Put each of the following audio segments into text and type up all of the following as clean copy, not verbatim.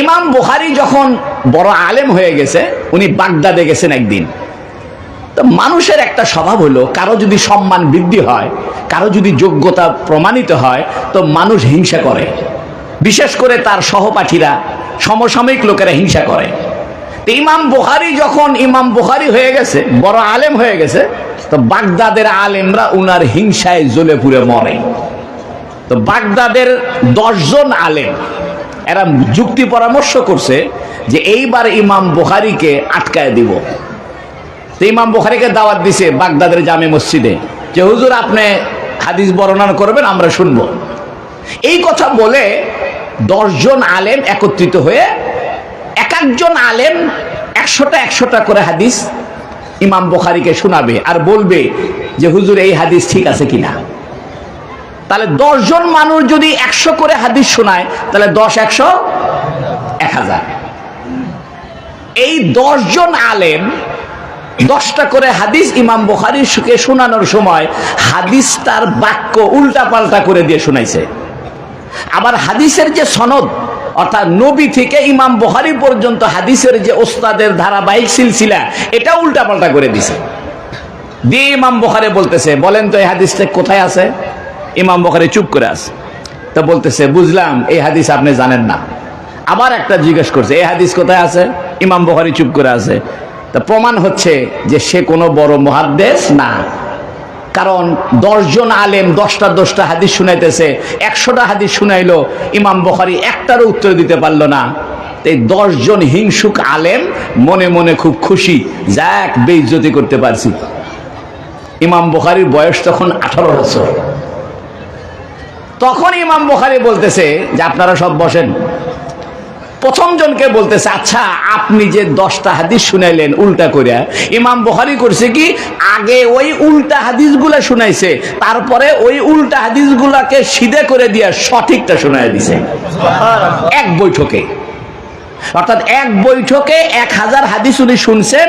ইমাম বুখারী যখন বড় আলেম হয়ে গেছে, উনি বাগদাদে গেছেন একদিন। তো মানুষের একটা স্বভাব হলো, কারো যদি সম্মান বৃদ্ধি হয়, কারো যদি যোগ্যতা প্রমাণিত হয়, তো মানুষ হিংসা করে। বিশেষ করে তার সহপাঠীরা, সমসাময়িক লোকেরা হিংসা করে। তো ইমাম বুখারী যখন ইমাম বুখারী হয়ে গেছে, বড় আলেম হয়ে গেছে, তো বাগদাদের আলেমরা উনার হিংসায় জ্বলে পুড়ে মরে। তো বাগদাদের 10 জন আলেম এরা যুক্তি পরামর্শ করছে যে এইবার ইমাম বুখারীকে আটকায় দিব। তো ইমাম বুখারীকে দাওয়াত দিছে বাগদাদের জামে মসজিদে, যে হুজুর আপনি হাদিস বর্ণনা করবেন, আমরা শুনবো। এই কথা বলে 10 জন আলেম একত্রিত হয়ে এক একজন আলেম 100টা করে হাদিস ইমাম বুখারীকে শোনাবে আর বলবে যে হুজুর এই হাদিস ঠিক আছে কিনা। তাহলে 10 জন মানুষ যদি 100 করে হাদিস শোনায়, তাহলে 10 100 1000। এই 10 জন আলেম 10টা করে হাদিস ইমাম বুখারীকে শোনানোর সময় হাদিসটার বাক্য উল্টা পাল্টা করে দিয়ে শোনাইছে। আবার হাদিসের যে সনদ, অর্থাৎ নবী থেকে ইমাম বুখারী পর্যন্ত হাদিসের যে ওস্তাদের ধারাবাহিক সিলসিলা, এটা উল্টা পাল্টা করে দিছে। দিয়ে ইমাম বুখারী বলতেছে, বলেন তো এই হাদিসটা কোথায় আছে? ইমাম বুখারী চুপ করে আছে। তো বলতেছে, বুঝলাম এই হাদিস আপনি জানেন না। আবার একটা জিজ্ঞেস করছে, এই হাদিস কোথায় আছে? ইমাম বুখারী চুপ করে আছে। তা প্রমাণ হচ্ছে যে সে কোনো বড় মুহাদ্দিস না। কারণ 10 জন আলেম 10টা হাদিস শুনাইতেছে, 100টা হাদিস শুনাইলো, ইমাম বুখারী একটারও উত্তর দিতে পারলো না। এই 10 জন হিংসুক আলেম মনে মনে খুব খুশি, যাক বেইজ্জতি করতে পারছি। ইমাম বুখারীর বয়স তখন 18 বছর। তখন ইমাম বুখারী বলতেছে যে আপনারা সব বসেন। প্রথম জনকে বলতেছে, আচ্ছা আপনি যে 10টা হাদিস শুনাইলেন উল্টা করিয়া, ইমাম বুখারী করছে কি, আগে ওই উল্টা হাদিসগুলা শুনাইছে, তারপরে ওই উল্টা হাদিসগুলাকে সিধে করে দিয়া সঠিকটা শুনাইয়া দিছে এক বৈঠকে। অর্থাৎ এক বৈঠকে 1000 হাদিস উনি শুনছেন,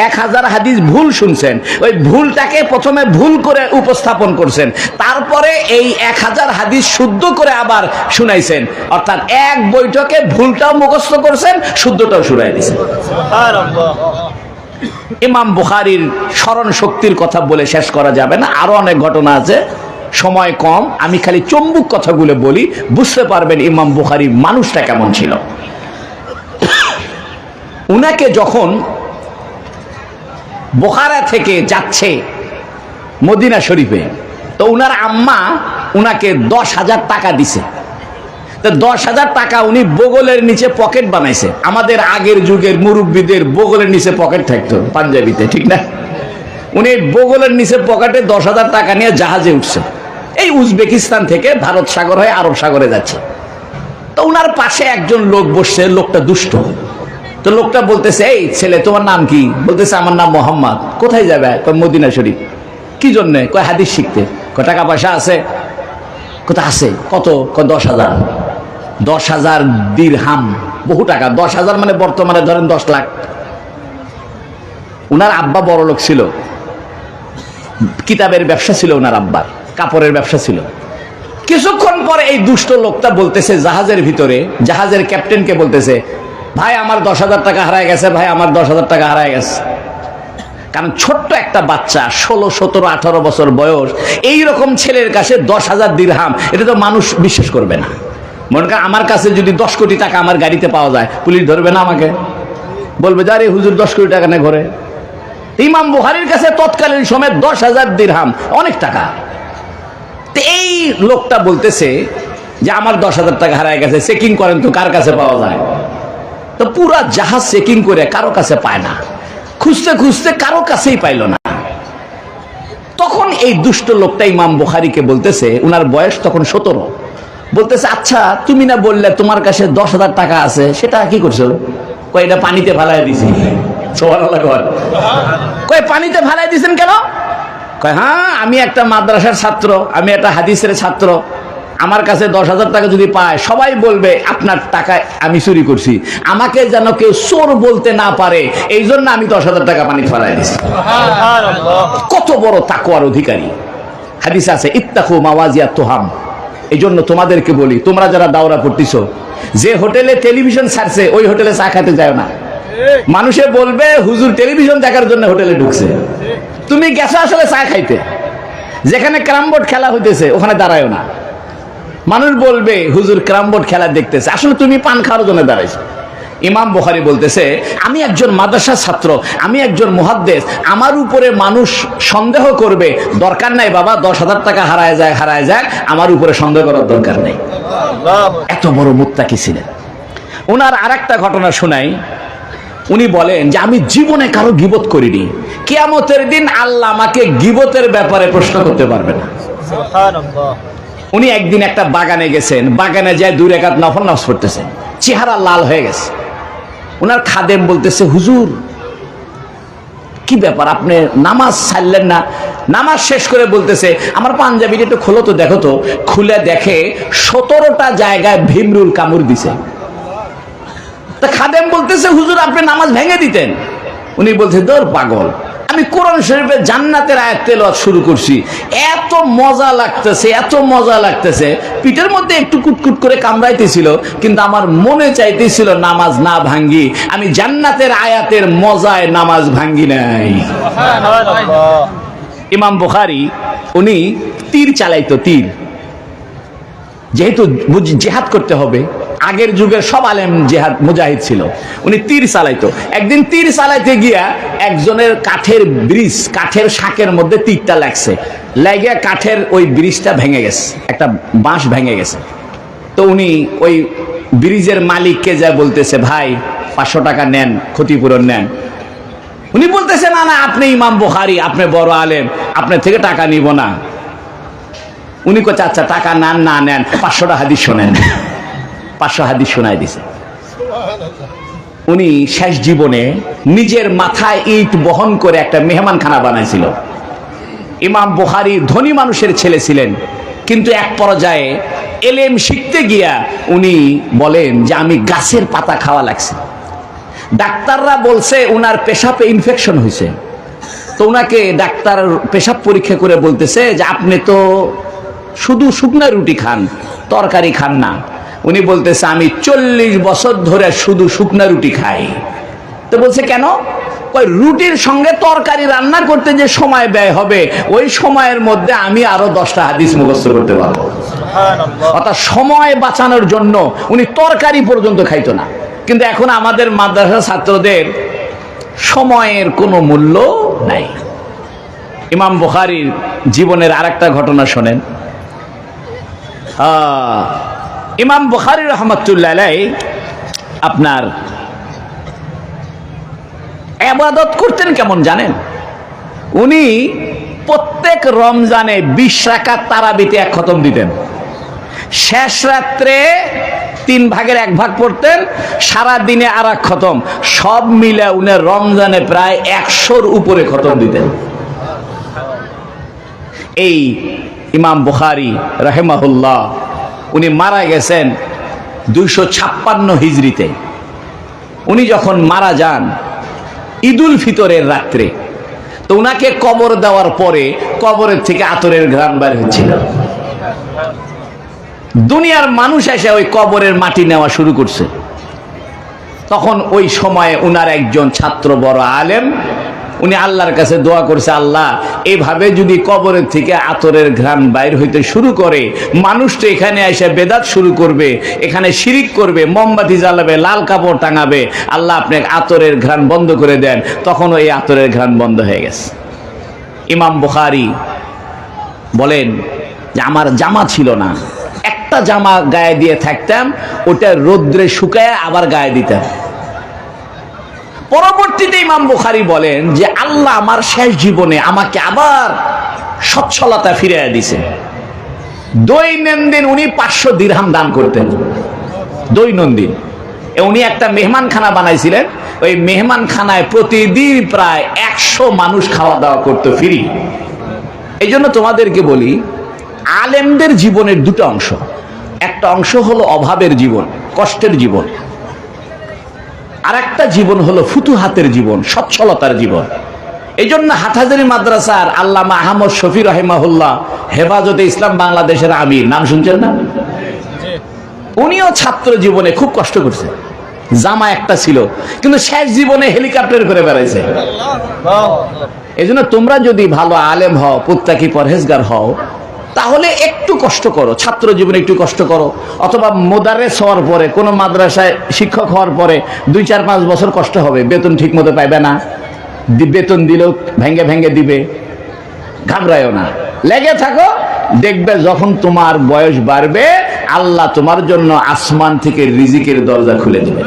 1000 হাদিস ভুল শুনছেন। ওই ভুলটাকে প্রথমে ভুল করে উপস্থাপন করছেন, তারপরে এই 1000 হাদিস শুদ্ধ করে আবার শুনাইছেন। অর্থাৎ এক বৈঠকে ভুলটাও মুখস্থ করছেন, শুদ্ধটাও শুনাই দিয়েছেন। ইমাম বুখারীর স্মরণ শক্তির কথা বলে শেষ করা যাবে না, আরো অনেক ঘটনা আছে, সময় কম। আমি খালি চম্বুক কথাগুলো বলি, বুঝতে পারবেন ইমাম বুখারী মানুষটা কেমন ছিল। উনাকে যখন বুখারা থেকে যাচ্ছে মদিনা শরীফে, তো উনার আম্মা উনাকে 10,000 টাকা দিছে। তো 10,000 টাকা উনি বগলের নিচে পকেট বানাইছে। আমাদের আগের যুগের মুরব্বীদের বগলের নিচে পকেট থাকতো পাঞ্জাবিতে, ঠিক না? উনি বগলের নিচে পকেটে 10,000 টাকা নিয়ে জাহাজে উঠছে, এই উজবেকিস্তান থেকে ভারত সাগর হয়ে আরব সাগরে যাচ্ছে। তো উনার পাশে একজন লোক বসছে, লোকটা দুষ্ট। তো লোকটা বলতেছে, এই ছেলে তোমার নাম কি? বলতেছে, আমার নাম মোহাম্মদ। কোথায় যাবে? কয় মদিনা শরীফ। কি জন্যে? কয় হাদিস শিখতে। কয় টাকা পয়সা আছে? কোথায় আছে? কত? কয় 10,000। 10,000 দিরহাম, বহু টাকা। 10,000 মানে বর্তমানে ধরেন 10 লাখ। উনার আব্বা বড় লোক ছিল, কিতাবের ব্যবসা ছিল উনার আব্বার, কাপড়ের ব্যবসা ছিল। কিছুক্ষণ পরে এই দুষ্ট লোকটা বলতেছে জাহাজের ভিতরে, জাহাজের ক্যাপ্টেনকে বলতেছে, ভাই আমার 10,000 টাকা হারায় গেছে, ভাই আমার 10,000 টাকা হারায় গেছে। কারণ ছোট্ট একটা বাচ্চা, 16, 17, 18 বছর বয়স, এইরকম ছেলের কাছে 10,000 দিরহাম, এটা তো মানুষ বিশ্বাস করবে না। মনে করেন আমার কাছে যদি 10 কোটি টাকা আমার গাড়িতে পাওয়া যায়, পুলিশ ধরবে না আমাকে? বলবে যে আরে হুজুর 10 কোটি টাকা নেই ঘরে। ইমাম বুখারীর কাছে তৎকালীন সময় 10,000 দিরহাম অনেক টাকা। তো এই লোকটা বলতেছে যে আমার 10,000 টাকা হারায় গেছে, চেকিং করেন তো কার কাছে পাওয়া যায়। তো পুরা জাহাজ চেকিং করে কারো কাছে পায় না, খুঁজতে খুঁজতে কারো কাছেই পাইল না। তখন এই দুষ্ট লোকটা ইমাম বুখারীকে বলতেছে, উনার বয়স তখন 17, বলতেছে, আচ্ছা তুমি না বললে তোমার কাছে 10,000 টাকা আছে, সেটা কি করছো? কয় এটা পানিতে ফালাই দিছি। সুবহানাল্লাহ। কয় পানিতে ফালাই দিছেন কেন? কয় হ্যাঁ, আমি একটা মাদ্রাসার ছাত্র, আমি একটা হাদিসের ছাত্র, আমার কাছে 10,000 টাকা যদি পায় সবাই বলবে আপনার টাকা আমি চুরি করছি, আমাকে যেন কেউ চোর বলতে না পারে, এই জন্য আমি 10,000 টাকা পানি ফেলাই দিছি। কত বড় তাকওয়ার অধিকারী। হাদিস আছে, ইত্তাকু মাওয়াজিয়াত তুহাম। এই জন্য তোমাদেরকে বলি, তোমরা যারা দাওরা পড়তেছো, যে হোটেলে টেলিভিশন ছাড়ছে ওই হোটেলে চা খাইতে যায় না। মানুষে বলবে হুজুর টেলিভিশন দেখার জন্য হোটেলে ঢুকছে, তুমি গেছো আসলে চা খাইতে। যেখানে ক্যারাম বোর্ড খেলা হইতেছে ওখানে দাঁড়ায় না, মানুষ বলবে হুজুর ক্যারাম বোর্ড খেলা দেখতেছে, আসলে তুমি পান খাওয়ার জন্য দাঁড়াইছো। ইমাম বুখারী বলতেছে, আমি একজন মাদ্রাসা ছাত্র, আমি একজন মুহাদ্দিস, আমার উপরে মানুষ সন্দেহ করবে, দরকার নাই বাবা, 10,000 টাকা হারায় যাক, আমার উপরে সন্দেহ করার দরকার নেই। এত বড় মুত্তাকি ছিলেন। ওনার আরেকটা ঘটনা শোনাই। উনি বলেন যে আমি জীবনে কারো গীবত করিনি, কিয়ামতের দিন আল্লাহ আমাকে গীবতের ব্যাপারে প্রশ্ন করতে পারবে না। উনি একদিন একটা বাগানে গেছেন, বাগানে যায় 2 রাকাত নফল নামাজ পড়তেছেন, চেহারা লাল হয়ে গেছে। ওনার খাদেম বলতেছে, হুজুর কি ব্যাপার, আপনি নামাজ ছাড়লেন না? নামাজ শেষ করে বলতেছে, আমার পাঞ্জাবিটা একটু খোলো তো, দেখো তো। খুলে দেখে 17টা জায়গায় ভীমরুল কামড় দিছে। তা খাদেম বলতেছে, হুজুর আপনি নামাজ ভেঙে দিতেন। উনি বলছে, দূর পাগল, আমি কোরআন শরীফের জান্নাতের আয়াত তেলাওয়াত শুরু করছি, এত মজা লাগতেছে, পিঠের মধ্যে একটু কুটকুট করে কামড়াইতেছিল, কিন্তু আমার মনে চাইতেছিল নামাজ না ভাঙ্গি। আমি জান্নাতের আয়াতের মজায় নামাজ ভাঙ্গি নাই। ইমাম বুখারী উনি তীর চালাইতো, তীর, যেহেতু জিহাদ করতে হবে, আগের যুগের সব আলেম জিহাদ মুজাহিদ ছিল, উনি তীর চালাইতো। একদিন তীর চালাইতে গিয়া একজনের কাঠের ব্রিজ, কাঠের শাকের মধ্যে তীরটা লাগছে, লাগিয়া কাঠের ওই ব্রিজটা ভেঙে গেছে, একটা বাঁশ ভেঙে গেছে। তো উনি ওই ব্রিজের মালিককে যা বলতেছে, ভাই 500 টাকা নেন, ক্ষতিপূরণ নেন। উনি বলতেছে, না না, আপনি ইমাম বুখারী, আপনি বড় আলেম, আপনার থেকে টাকা নিব না। উনি কচ্ছে, আচ্ছা টাকা নেন না নেন, 500টা হাদিস শোনেন। 500 হাদিস শোনায় দিছে। উনি শেষ জীবনে নিজের মাথায় ইট বহন করে একটা মেহমানখানা বানাইছিল। ইমাম বুখারী ধনী মানুষের ছেলে ছিলেন, কিন্তু এক পর্যায়ে এলেম শিখতে গিয়া উনি বলেন যে আমি গাছের পাতা খাওয়া লাগছে। ডাক্তাররা বলছে উনার পেশাবে ইনফেকশন হয়েছে। তো উনাকে ডাক্তার পেশাব পরীক্ষা করে বলতেছে যে আপনি তো শুধু শুকনা রুটি খান, তরকারি খান না। উনি বলতেছে, আমি 40 বছর ধরে শুধু শুকনা রুটি খাই। তো বলছে, কেন? ওই রুটির সঙ্গে তরকারি রান্না করতে যে সময় ব্যয় হবে, ওই সময়ের মধ্যে আমি আরো 10টা হাদিস মুখস্থ করতে পারবো। অর্থাৎ সময় বাঁচানোর জন্য উনি তরকারি পর্যন্ত খাইতো না। কিন্তু এখন আমাদের মাদ্রাসা ছাত্রদের সময়ের কোনো মূল্য নাই। ইমাম বুখারীর জীবনের আরেকটা ঘটনা শোনেন। ইমাম বুখারী রাহমাতুল্লাহ আলাইহি আপনার ইবাদত করতেন কেমন জানেন? উনি প্রত্যেক রমজানে 20 রাকাত তারাবিতে 1 খতম দিতেন। শেষ রাত্রে 3 ভাগের 1 ভাগ পড়তেন, সারা দিনে আর 1 খতম। সব মিলে উনি রমজানে প্রায় 100-র উপরে খতম দিতেন। এই ইমাম বুখারী রাহিমাহুল্লাহ উনি মারা গেছেন 256 হিজরিতে। উনি যখন মারা যান ঈদুল ফিতরের রাত্রে, তো উনাকে কবর দেওয়ার পরে কবরের থেকে আতরের ঘ্রাণ বের হচ্ছিল। দুনিয়ার মানুষ এসে ওই কবরের মাটি নেওয়া শুরু করছে। তখন ওই সময়ে উনার একজন ছাত্র বড় আলেম, উনি আল্লাহর কাছে দোয়া করছে, আল্লাহ এইভাবে যদি কবরের থেকে আতরের ঘ্রাণ বাইর হইতে শুরু করে, মানুষ তো এখানে এসে বেদাত শুরু করবে, এখানে শিরিক করবে, মোমবাতি জ্বালাবে, লাল কাপড় টাঙাবে, আল্লাহ আপনি আতরের ঘ্রাণ বন্ধ করে দেন। তখন ওই আতরের ঘ্রাণ বন্ধ হয়ে গেছে। ইমাম বুখারী বলেন যে আমার জামা ছিল না, একটা জামা গায়ে দিয়ে থাকতাম, ওটা রোদ্রে শুকায় আবার গায়ে দিতাম। পরবর্তীতে ইমাম বুখারী বলেন যে আল্লাহ আমার শেষ জীবনে আমাকে আবার সচ্ছলতা ফিরিয়ে দিয়েছে। দৈনন্দিন উনি 500 দিরহাম দান করতেন, দৈনন্দিন। উনি একটা মেহমানখানা বানাইছিলেন, ওই মেহমানখানায় প্রতিদিন প্রায় 100 মানুষ খাওয়া দাওয়া করতো ফ্রি। এই জন্য তোমাদেরকে বলি, আলেমদের জীবনের 2টা অংশ। একটা অংশ হলো অভাবের জীবন, কষ্টের জীবন, আর একটা জীবন হলো ফুতুহাতের জীবন, সচ্ছলতার জীবন। এই জন্য হাটহাজারী মাদ্রাসার আল্লামা আহমদ শফি রাহিমাহুল্লাহ হেফাজতে ইসলাম বাংলাদেশের আমির, নাম শুনছেন না? উনিও ছাত্র জীবনে খুব কষ্ট করছে, জামা একটা ছিল, কিন্তু শেষ জীবনে হেলিকপ্টার করে বেড়াইছে। এই জন্য তোমরা যদি ভালো আলেম হও, পুত্তাকি পরহেজগার হও, তাহলে একটু কষ্ট করো, ছাত্র জীবনে একটু কষ্ট করো, অথবা মোদারেস হওয়ার পরে, কোনো মাদ্রাসায় শিক্ষক হওয়ার পরে 2-4-5 বছর কষ্ট হবে, বেতন ঠিক মতো পাইবে না, বেতন দিলেও ভেঙ্গে ভেঙ্গে দিবে, ঘাবড়ায়ও না, লেগে থাকো, দেখবে যখন তোমার বয়স বাড়বে আল্লাহ তোমার জন্য আসমান থেকে রিজিকের দরজা খুলে দেবে।